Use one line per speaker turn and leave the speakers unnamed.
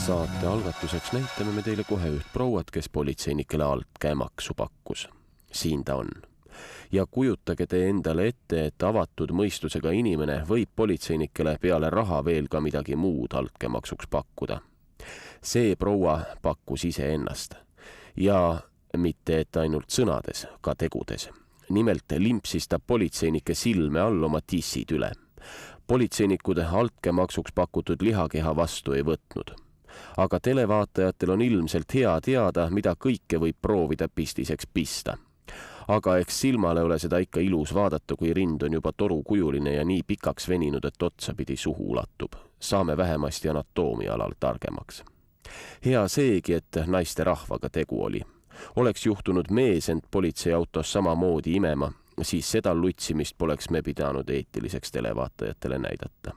Saate algatuseks näitame me teile kohe üht prouat, kes politseinikele altkäemaksu pakkus. Siin ta on. Ja kujutage te endale ette, et avatud mõistusega inimene võib politseinikele peale raha veel ka midagi muud altkäemaksuks pakkuda. See proua pakkus ise ennast. Ja mitte et ainult sõnades, ka tegudes. Nimelt limpsis ta politseinike silme all oma tissid üle. Politseinikud altkäemaksuks pakutud lihakeha vastu ei võtnud. Aga televaatajatel on ilmselt hea teada, mida kõike võib proovida pistiseks pista. Aga eks silmale ole seda ikka ilus vaadata, kui rind on juba torukujuline ja nii pikaks veninud, et otsapidi suhu ulatub. Saame vähemasti anatoomia alal targemaks. Hea seegi, et naiste rahvaga tegu oli. Oleks juhtunud mees end politseiautos samamoodi imema, siis seda lutsimist poleks me pidanud eetiliseks televaatajatele näidata.